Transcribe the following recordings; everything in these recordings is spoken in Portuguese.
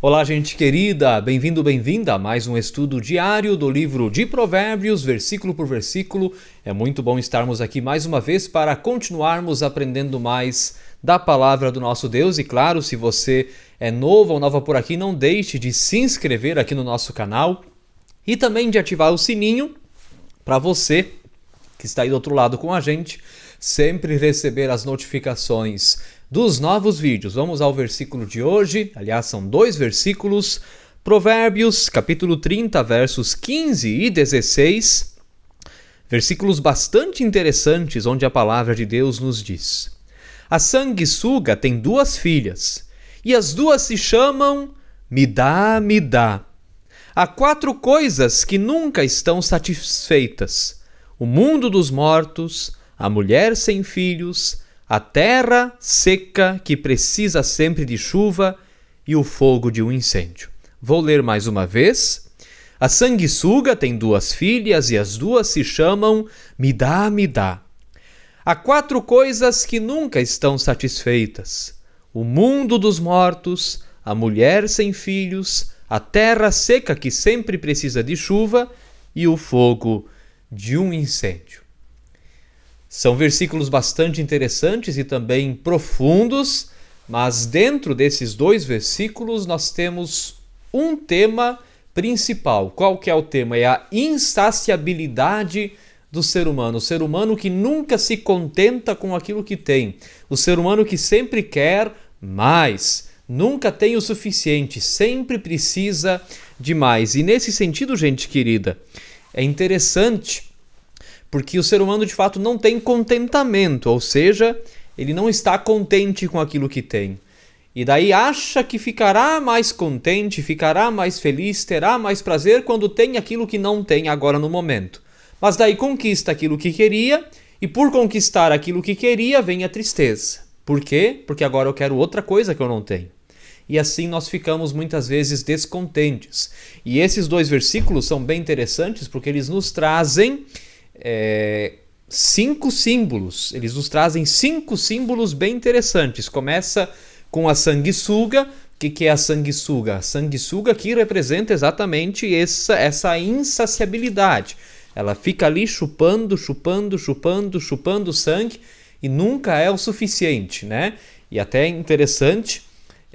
Olá, gente querida, bem-vindo, bem-vinda a mais um estudo diário do livro de Provérbios, versículo por versículo. É muito bom estarmos aqui mais uma vez para continuarmos aprendendo mais da palavra do nosso Deus. E claro, se você é novo ou nova por aqui, não deixe de se inscrever aqui no nosso canal e também de ativar o sininho para você que está aí do outro lado com a gente sempre receber as notificações dos novos vídeos. Vamos ao versículo de hoje, aliás, são 2 versículos, Provérbios, capítulo 30, versos 15 e 16, versículos bastante interessantes, onde a palavra de Deus nos diz: A sanguessuga tem 2 filhas, e as 2 se chamam Midá, Midá. Há 4 coisas que nunca estão satisfeitas: o mundo dos mortos, a mulher sem filhos, a terra seca que precisa sempre de chuva e o fogo de um incêndio. Vou ler mais uma vez. A sanguessuga tem 2 filhas e as 2 se chamam Midá, Midá. Há 4 coisas que nunca estão satisfeitas: o mundo dos mortos, a mulher sem filhos, a terra seca que sempre precisa de chuva e o fogo de um incêndio. São versículos bastante interessantes e também profundos, mas dentro desses 2 versículos nós temos um tema principal. Qual que é o tema? É a insaciabilidade do ser humano. O ser humano que nunca se contenta com aquilo que tem. O ser humano que sempre quer mais. Nunca tem o suficiente, sempre precisa de mais. E nesse sentido, gente querida, é interessante porque o ser humano de fato não tem contentamento, ou seja, ele não está contente com aquilo que tem. E daí acha que ficará mais contente, ficará mais feliz, terá mais prazer quando tem aquilo que não tem agora no momento. Mas daí conquista aquilo que queria, e por conquistar aquilo que queria vem a tristeza. Por quê? Porque agora eu quero outra coisa que eu não tenho. E assim nós ficamos muitas vezes descontentes. E esses 2 versículos são bem interessantes porque eles nos trazem 5 símbolos. Eles nos trazem 5 símbolos bem interessantes. Começa com a sanguessuga. O que é a sanguessuga? A sanguessuga aqui representa exatamente essa insaciabilidade. Ela fica ali chupando sangue e nunca é o suficiente, né? E até é interessante,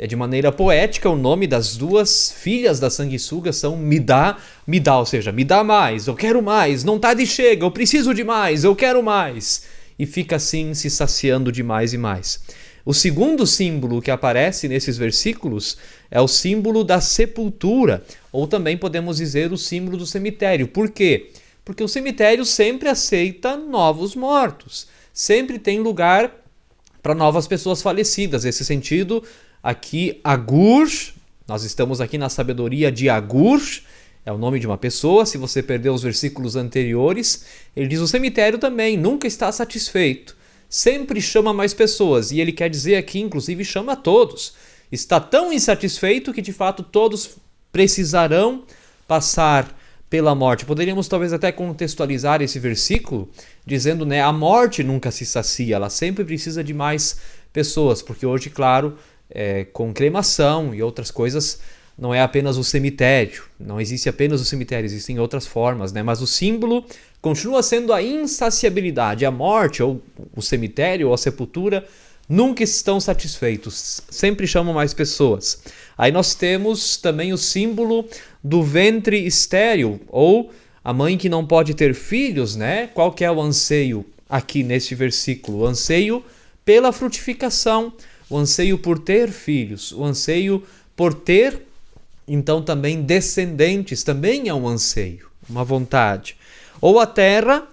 de maneira poética, o nome das 2 filhas da sanguessuga são Midá, Midá, ou seja, me dá mais, eu quero mais, não tá de chega, eu preciso de mais, eu quero mais. E fica assim se saciando de mais e mais. O segundo símbolo que aparece nesses versículos é o símbolo da sepultura, ou também podemos dizer o símbolo do cemitério. Por quê? Porque o cemitério sempre aceita novos mortos, sempre tem lugar para novas pessoas falecidas. Nesse sentido, aqui, Agur, nós estamos aqui na sabedoria de Agur, é o nome de uma pessoa. Se você perdeu os versículos anteriores, ele diz: o cemitério também nunca está satisfeito, sempre chama mais pessoas. E ele quer dizer aqui, inclusive, chama todos. Está tão insatisfeito que, de fato, todos precisarão passar pela morte. Poderíamos talvez até contextualizar esse versículo dizendo, né, a morte nunca se sacia, ela sempre precisa de mais pessoas, porque hoje, claro, com cremação e outras coisas, não é apenas o cemitério, não existe apenas o cemitério, existem outras formas, né? Mas o símbolo continua sendo a insaciabilidade. A morte, ou o cemitério, ou a sepultura, nunca estão satisfeitos, sempre chamam mais pessoas. Aí nós temos também o símbolo do ventre estéril, ou a mãe que não pode ter filhos, né? Qual que é o anseio aqui neste versículo? O anseio pela frutificação, o anseio por ter filhos, o anseio por ter, então, também descendentes, também é um anseio, uma vontade. Ou a terra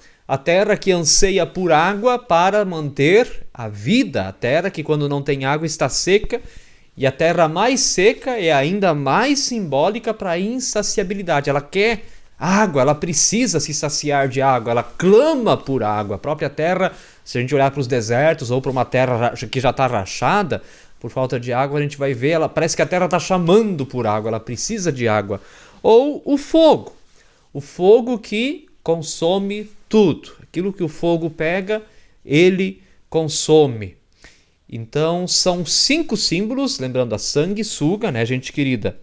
que anseia por água para manter a vida, a terra que quando não tem água está seca, e a terra mais seca é ainda mais simbólica para a insaciabilidade. Ela quer água, ela precisa se saciar de água, ela clama por água. A própria terra, se a gente olhar para os desertos ou para uma terra que já está rachada, por falta de água, a gente vai ver, parece que a terra está chamando por água, ela precisa de água. Ou o fogo que consome tudo. Aquilo que o fogo pega, ele consome. Então, são 5 símbolos, lembrando a sanguessuga, né, gente querida?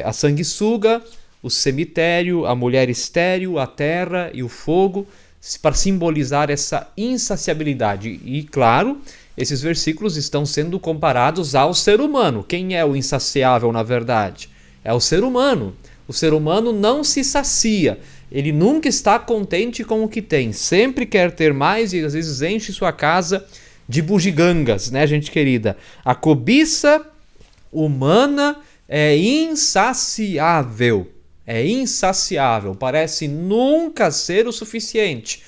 A sanguessuga, o cemitério, a mulher estéril, a terra e o fogo, para simbolizar essa insaciabilidade. E, claro, esses versículos estão sendo comparados ao ser humano. Quem é o insaciável, na verdade? É o ser humano. O ser humano não se sacia. Ele nunca está contente com o que tem. Sempre quer ter mais e, às vezes, enche sua casa de bugigangas, né, gente querida? A cobiça humana é insaciável. É insaciável, parece nunca ser o suficiente.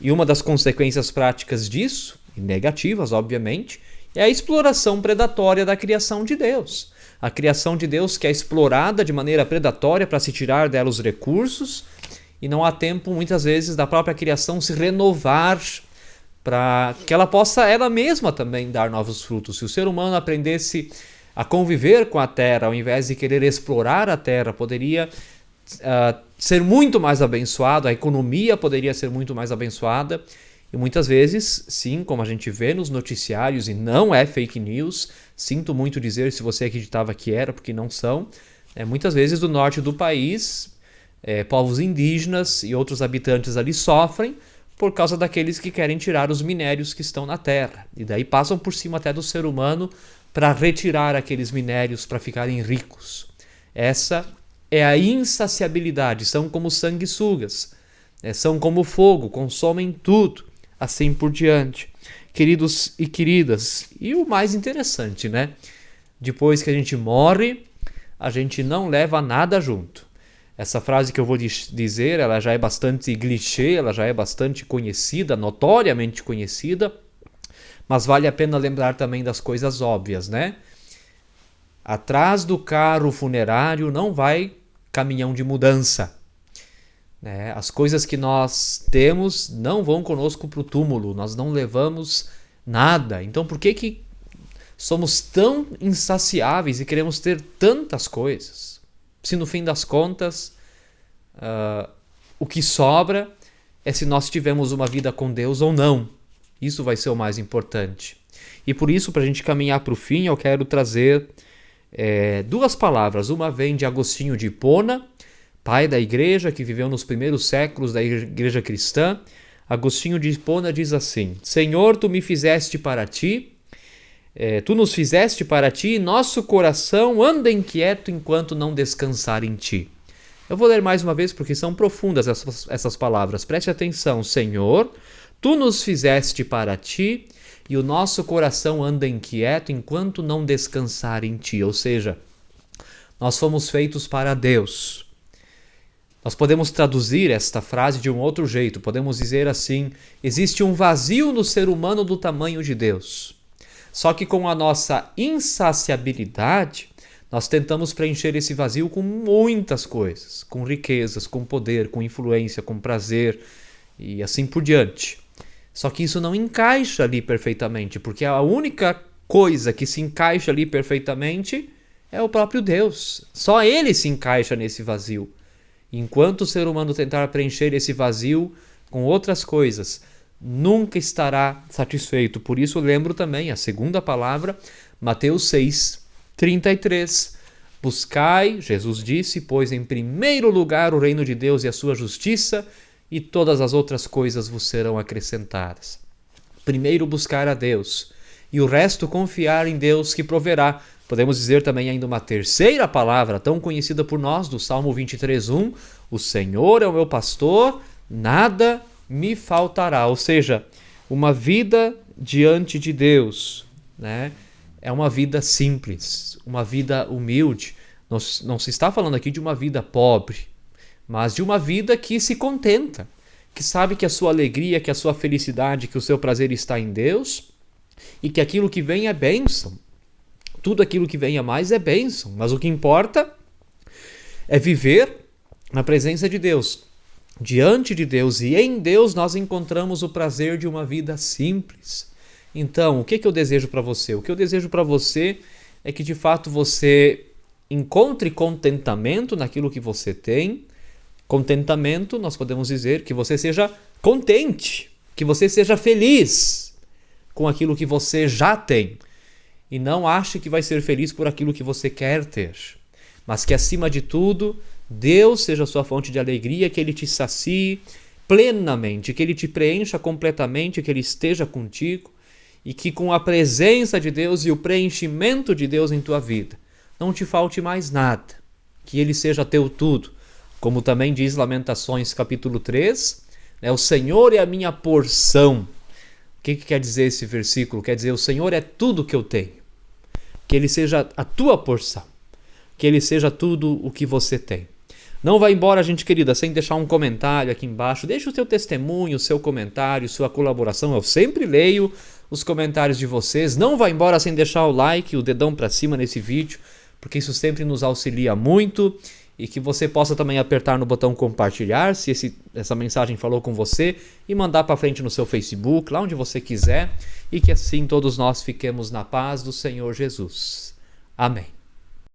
E uma das consequências práticas disso, e negativas, obviamente, é a exploração predatória da criação de Deus. A criação de Deus que é explorada de maneira predatória para se tirar dela os recursos, e não há tempo, muitas vezes, da própria criação se renovar para que ela possa ela mesma também dar novos frutos. Se o ser humano aprendesse a conviver com a terra, ao invés de querer explorar a terra, poderia ser muito mais abençoado, a economia poderia ser muito mais abençoada. E muitas vezes, sim, como a gente vê nos noticiários, e não é fake news, sinto muito dizer se você acreditava que era, porque não são, muitas vezes do norte do país, povos indígenas e outros habitantes ali sofrem por causa daqueles que querem tirar os minérios que estão na terra. E daí passam por cima até do ser humano para retirar aqueles minérios para ficarem ricos. Essa é a insaciabilidade, são como sanguessugas, são como fogo, consomem tudo, assim por diante. Queridos e queridas, e o mais interessante, né? Depois que a gente morre, a gente não leva nada junto. Essa frase que eu vou dizer, ela já é bastante clichê, ela já é bastante conhecida, notoriamente conhecida, mas vale a pena lembrar também das coisas óbvias, né? Atrás do carro funerário não vai caminhão de mudança. As coisas que nós temos não vão conosco para o túmulo, nós não levamos nada. Então por que somos tão insaciáveis e queremos ter tantas coisas? Se no fim das contas, o que sobra é se nós tivemos uma vida com Deus ou não. Isso vai ser o mais importante. E por isso, para a gente caminhar para o fim, eu quero trazer 2 palavras. Uma vem de Agostinho de Hipona, pai da igreja, que viveu nos primeiros séculos da igreja cristã. Agostinho de Hipona diz assim: Senhor, tu me fizeste para ti, tu nos fizeste para ti, e nosso coração anda inquieto enquanto não descansar em ti. Eu vou ler mais uma vez porque são profundas essas palavras. Preste atenção. Senhor, tu nos fizeste para ti, e o nosso coração anda inquieto enquanto não descansar em ti. Ou seja, nós fomos feitos para Deus. Nós podemos traduzir esta frase de um outro jeito. Podemos dizer assim: existe um vazio no ser humano do tamanho de Deus. Só que com a nossa insaciabilidade, nós tentamos preencher esse vazio com muitas coisas, com riquezas, com poder, com influência, com prazer e assim por diante. Só que isso não encaixa ali perfeitamente, porque a única coisa que se encaixa ali perfeitamente é o próprio Deus. Só Ele se encaixa nesse vazio. Enquanto o ser humano tentar preencher esse vazio com outras coisas, nunca estará satisfeito. Por isso lembro também a segunda palavra, Mateus 6:33. Buscai, Jesus disse, pois em primeiro lugar o reino de Deus e a sua justiça, e todas as outras coisas vos serão acrescentadas. Primeiro buscar a Deus, e o resto confiar em Deus que proverá. Podemos dizer também ainda uma terceira palavra, tão conhecida por nós, do Salmo 23:1, o Senhor é o meu pastor, nada me faltará. Ou seja, uma vida diante de Deus, né? É uma vida simples, uma vida humilde. Não se está falando aqui de uma vida pobre, mas de uma vida que se contenta, que sabe que a sua alegria, que a sua felicidade, que o seu prazer está em Deus e que aquilo que vem é bênção. Tudo aquilo que vem a mais é bênção, mas o que importa é viver na presença de Deus. Diante de Deus e em Deus nós encontramos o prazer de uma vida simples. Então, o que eu desejo para você? O que eu desejo para você é que de fato você encontre contentamento naquilo que você tem. Contentamento, nós podemos dizer que você seja contente, que você seja feliz. com aquilo que você já tem. E não ache que vai ser feliz por aquilo que você quer ter. Mas que, acima de tudo, Deus seja a sua fonte de alegria, que Ele te sacie plenamente, que Ele te preencha completamente, que Ele esteja contigo e que, com a presença de Deus e o preenchimento de Deus em tua vida, não te falte mais nada. Que Ele seja teu tudo. Como também diz Lamentações capítulo 3, o Senhor é a minha porção. O que quer dizer esse versículo? Quer dizer, o Senhor é tudo que eu tenho. Que Ele seja a tua porção. Que Ele seja tudo o que você tem. Não vá embora, gente querida, sem deixar um comentário aqui embaixo. Deixe o seu testemunho, o seu comentário, sua colaboração. Eu sempre leio os comentários de vocês. Não vá embora sem deixar o like, o dedão para cima nesse vídeo, porque isso sempre nos auxilia muito. E que você possa também apertar no botão compartilhar, se essa mensagem falou com você, e mandar para frente no seu Facebook, lá onde você quiser, e que assim todos nós fiquemos na paz do Senhor Jesus. Amém.